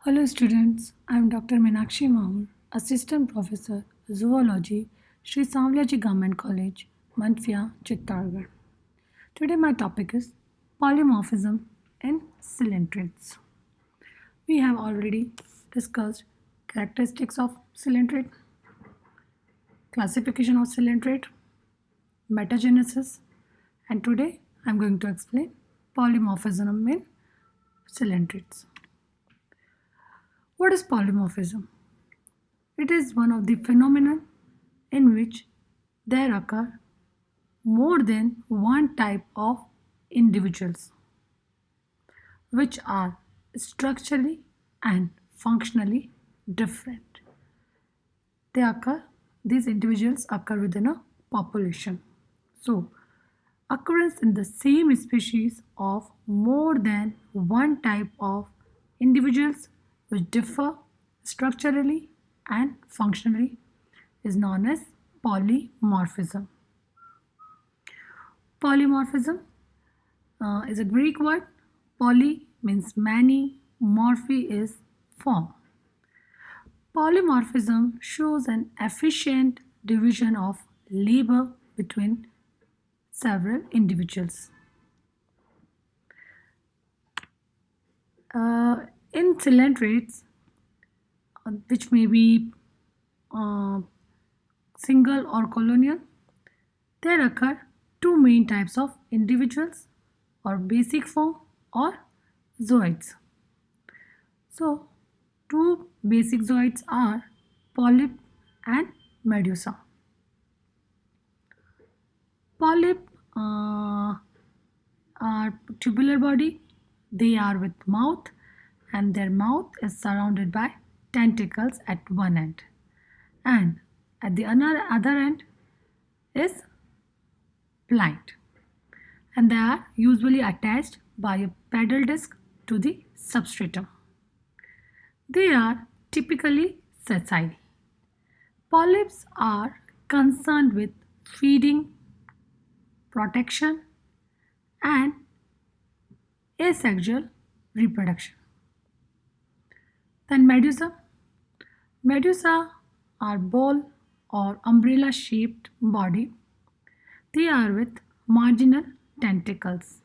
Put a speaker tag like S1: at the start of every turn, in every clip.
S1: Hello students, I am Dr. Meenakshi Mahur, Assistant Professor, Zoology, Sri Savlaji Government College, Manfia, Chittorgarh. Today my topic is polymorphism in cylindrids. We have already discussed characteristics of cylindrid, classification of cylindrid, metagenesis, and today I am going to explain polymorphism in cylindrids. What is polymorphism? It is one of the phenomena in which there occur more than one type of individuals which are structurally and functionally different. They occur, these individuals occur within a population. So, occurrence in the same species of more than one type of individuals which differ structurally and functionally is known as polymorphism. Polymorphism is a Greek word. Poly means many, morphe is form. Polymorphism shows an efficient division of labor between several individuals. In cylindrids, which may be uh, single or colonial, there occur two main types of individuals or basic form or zooids. So, two basic zooids are polyp and medusa. Polyp are tubular body. They are with mouth and their mouth is surrounded by tentacles at one end, and at the other end is blind, and they are usually attached by a pedal disc to the substratum. They are typically sessile. Polyps are concerned with feeding, protection, and asexual reproduction. Then medusa. Medusa are ball or umbrella shaped body. They are with marginal tentacles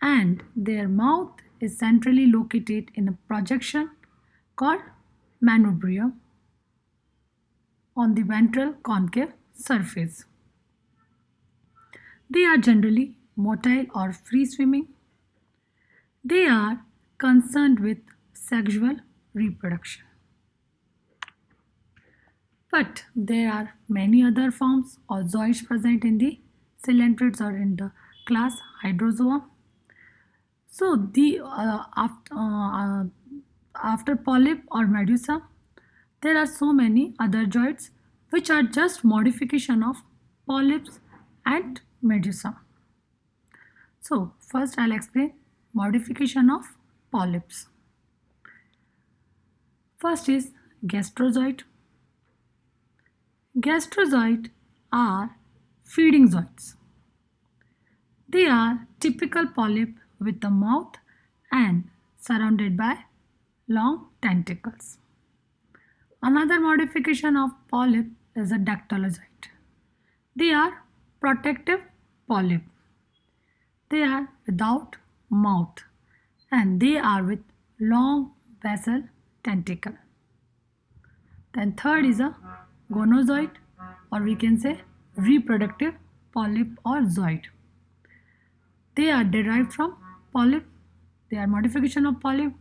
S1: and their mouth is centrally located in a projection called manubrium on the ventral concave surface. They are generally motile or free swimming. They are concerned with sexual reproduction. But there are many other forms or zooids present in the cylindrids or in the class Hydrozoa. So after polyp or medusa, there are so many other zooids which are just modification of polyps and medusa. So first I'll explain modification of polyps. First is gastrozoid. Gastrozoids are feeding zooids. They are typical polyp with a mouth and surrounded by long tentacles. Another modification of polyp is a dactylozoid. They are protective polyp. They are without mouth and they are with long basal tentacle. Then third is a gonozoid, or we can say reproductive polyp or zooid. They are derived from polyp, they are modification of polyp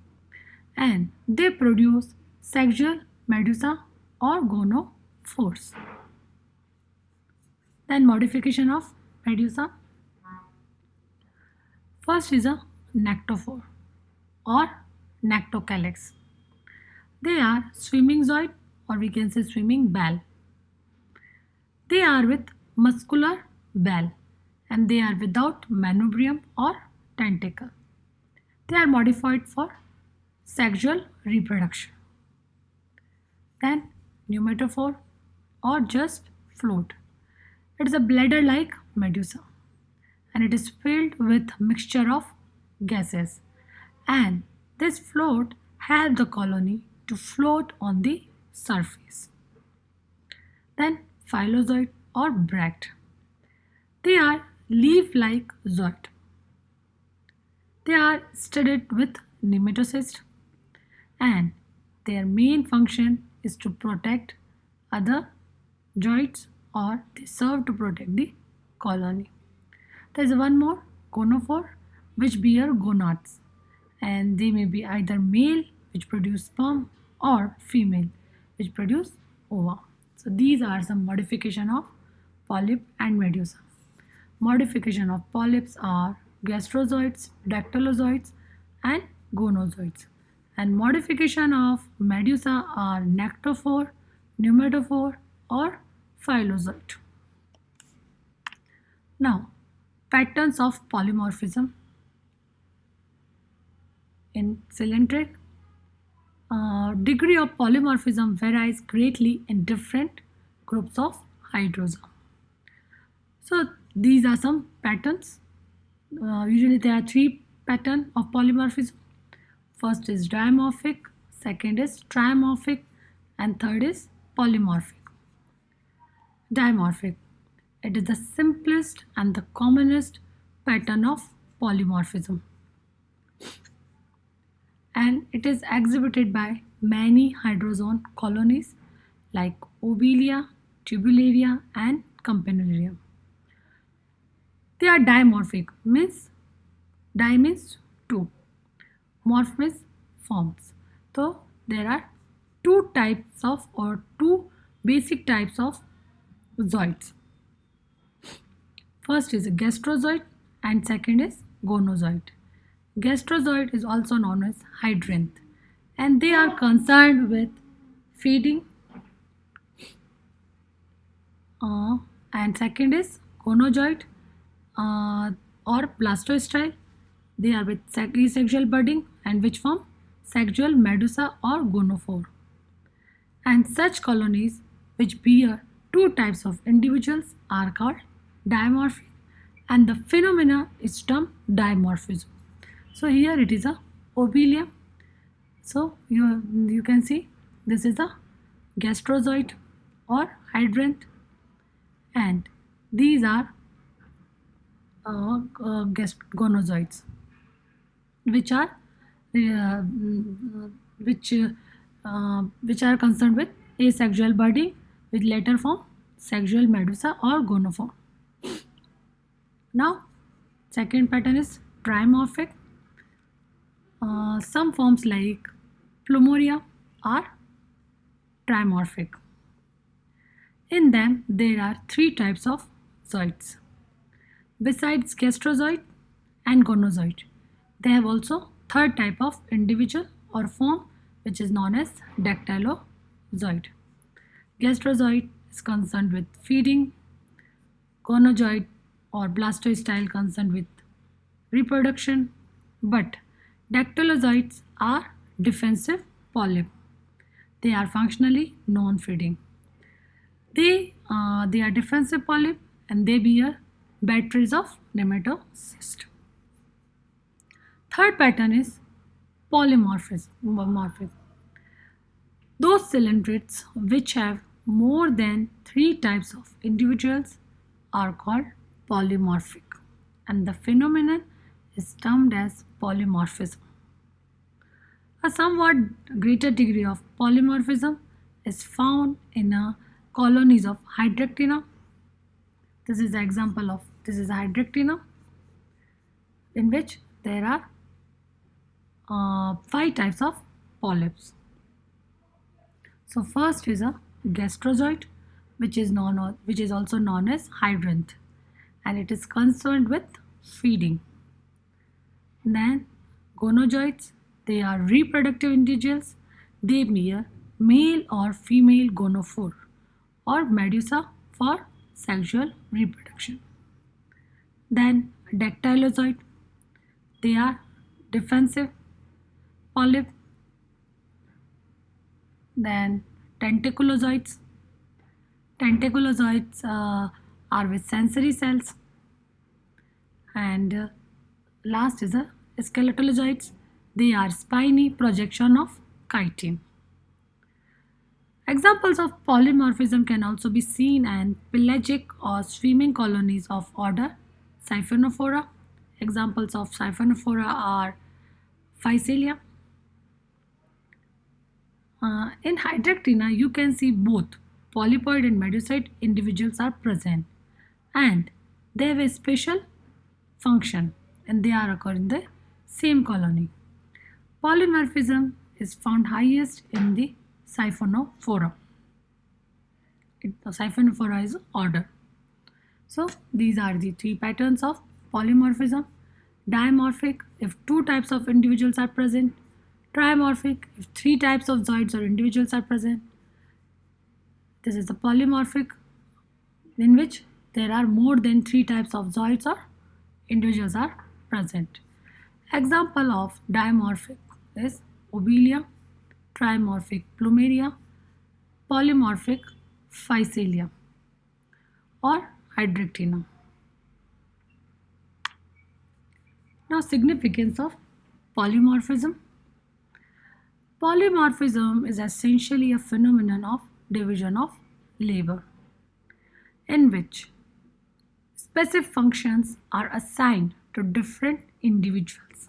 S1: and they produce sexual medusa or gonophores. Then modification of medusa. First is a nectophore or nectocalyx. They are swimming zooid or we can say swimming bell. They are with muscular bell and they are without manubrium or tentacle. They are modified for sexual reproduction. Then pneumatophore or just float. It is a bladder like medusa and it is filled with mixture of gases, and this float help the colony to float on the surface. Then phylozoid or bract. They are leaf-like zooid. They are studded with nematocysts and their main function is to protect other zooids or they serve to protect the colony. There is one more, gonophore, which bear gonads and they may be either male which produce sperm or female which produce ova. So these are some modification of polyp and medusa. Modification of polyps are gastrozoids, dactylozoids and gonozoids. And modification of medusa are nectophore, pneumatophore or phylozoid. Now, patterns of polymorphism in cylindrid. Degree of polymorphism varies greatly in different groups of hydrozoa. So these are some patterns. Usually there are three patterns of polymorphism. First is dimorphic, second is trimorphic, and third is polymorphic. Dimorphic. It is the simplest and the commonest pattern of polymorphism. And it is exhibited by many hydrozoan colonies like Obelia, Tubularia, and Campanularia. They are dimorphic, means di means two, morph means forms. So there are two types of or two basic types of zooids. First is a gastrozoid and second is gonozoid. Gastrozoid is also known as hydranth and they are concerned with feeding and second is gonozoid or blastostyle. They are with asexual budding and which form sexual medusa or gonophore. And such colonies which bear two types of individuals are called dimorphic and the phenomena is termed dimorphism. So here it is a Obelia. So you can see this is a gastrozoid or hydranth and these are gonozoids which are which are concerned with asexual budding with later form sexual medusa or gonophore. Now second pattern is trimorphic. Some forms like Plumeria are trimorphic. In them there are three types of zooids. Besides gastrozoid and gonozoid, they have also third type of individual or form which is known as dactylozoid. Gastrozoid is concerned with feeding, gonozoid or blastostyle concerned with reproduction, but dactylozoids are defensive polyp. They are functionally non-feeding. They are defensive polyp and they bear batteries of nematocysts. Third pattern is polymorphism. Those cylindrids which have more than three types of individuals are called polymorphic and the phenomenon is termed as polymorphism. A somewhat greater degree of polymorphism is found in colonies of Hydractina. This is an example of this is Hydractina in which there are five types of polyps. So first is a gastrozoid which is also known as hydranth and it is concerned with feeding. Then gonozoids, they are reproductive individuals. They bear male or female gonophore or medusa for sexual reproduction. Then dactylozoid, they are defensive polyp. Then tentaculozoids. Tentaculozoids are with sensory cells. And last is a skeletolozoids. They are spiny projection of chitin. Examples of polymorphism can also be seen in pelagic or swimming colonies of order Siphonophora. Examples of Siphonophora are Physalia. In Hydractina, you can see both polypoid and medusoid individuals are present, and they have a special function, and they are occur in the same colony. Polymorphism is found highest in the Siphonophora. The Siphonophora is order. So these are the three patterns of polymorphism. Dimorphic if two types of individuals are present. Trimorphic if three types of zooids or individuals are present. This is the polymorphic in which there are more than three types of zooids or individuals are present. Example of dimorphic is Obelia, trimorphic Plumeria, polymorphic Physalia or Hydractina. Now, significance of polymorphism. Polymorphism is essentially a phenomenon of division of labor in which specific functions are assigned to different individuals.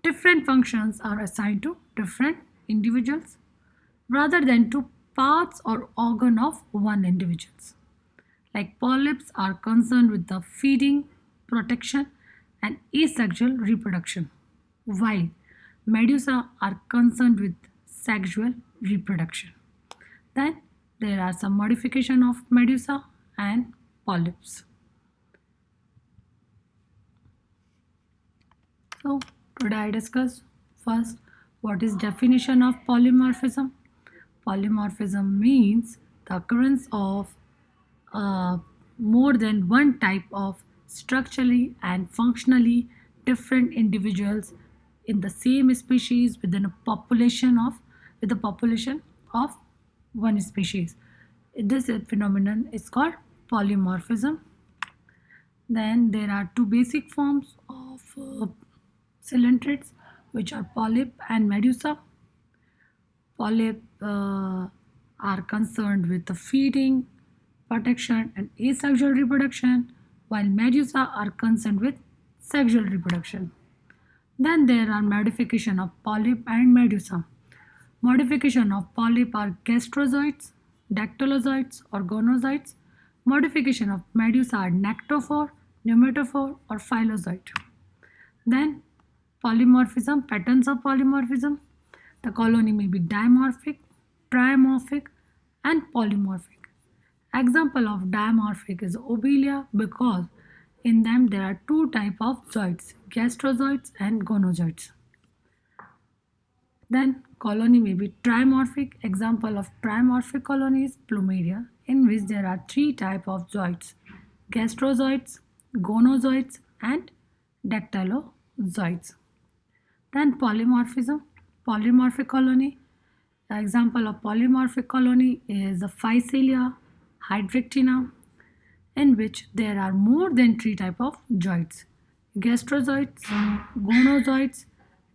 S1: Different functions are assigned to different individuals rather than to parts or organ of one individual. Like polyps are concerned with the feeding, protection, and asexual reproduction, while medusa are concerned with sexual reproduction. Then there are some modification of medusa and polyps. So today I discussed first what is definition of polymorphism. Polymorphism means the occurrence of more than one type of structurally and functionally different individuals in the same species within a population of with a population of one species. This phenomenon is called polymorphism. Then there are two basic forms of cylindrids, which are polyp and medusa. Polyp are concerned with the feeding, protection, and asexual reproduction, while medusa are concerned with sexual reproduction. Then there are modification of polyp and medusa. Modification of polyp are gastrozoids, dactylozoids, or gonozoids. Modification of medusa are nectophore, pneumatophore, or phylozoid. Then polymorphism, patterns of polymorphism. The colony may be dimorphic, trimorphic, and polymorphic. Example of dimorphic is Obelia because in them there are two types of zooids, gastrozoids and gonozoids. Then colony may be trimorphic. Example of trimorphic colony is Plumeria, in which there are three types of zooids, gastrozoids, gonozoids, and dactylozoids. Then polymorphism, polymorphic colony. The example of polymorphic colony is the Physalia, Hydractina, in which there are more than three types of zooids, gastrozoids, gonozoids,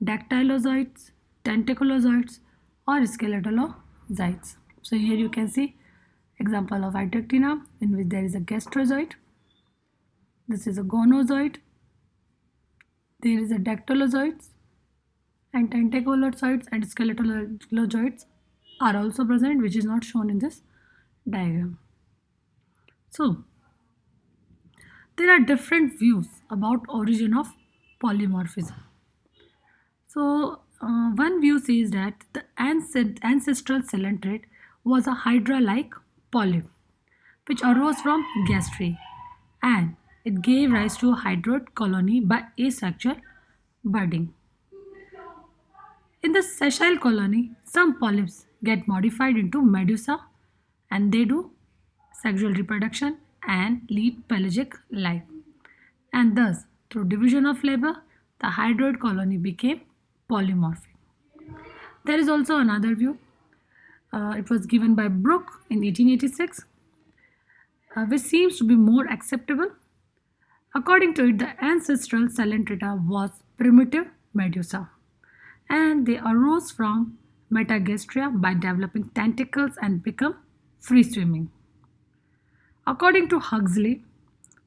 S1: dactylozoids, tentaculozoids, or skeletalozoids. So here you can see example of Hydractina, in which there is a gastrozoid, this is a gonozoid, there is a dactylozoids, and tentaculozoids and skeletalozoids are also present, which is not shown in this diagram. So there are different views about origin of polymorphism. So one view says that the ancestral cylindrid was a hydra-like polyp which arose from gastrae, and it gave rise to a hydroid colony by asexual budding. In the sessile colony, some polyps get modified into medusa and they do sexual reproduction and lead pelagic life. And thus, through division of labor, the hydroid colony became polymorphic. There is also another view. It was given by Brooke in 1886, which seems to be more acceptable. According to it, the ancestral Salentrita was primitive medusa, and they arose from Metagastria by developing tentacles and become free swimming. According to Huxley,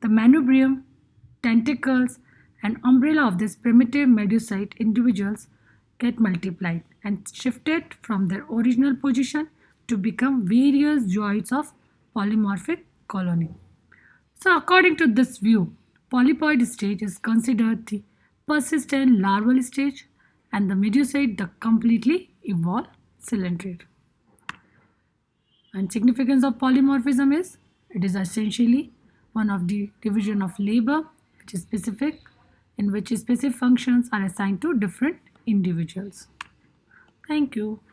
S1: the manubrium, tentacles, and umbrella of these primitive medusaid individuals get multiplied and shifted from their original position to become various zooids of polymorphic colony. So, according to this view, polypoid stage is considered the persistent larval stage and the medusaid the completely evolved cylindrid. And significance of polymorphism is it is essentially one of the division of labor which is specific in which specific functions are assigned to different individuals. Thank you.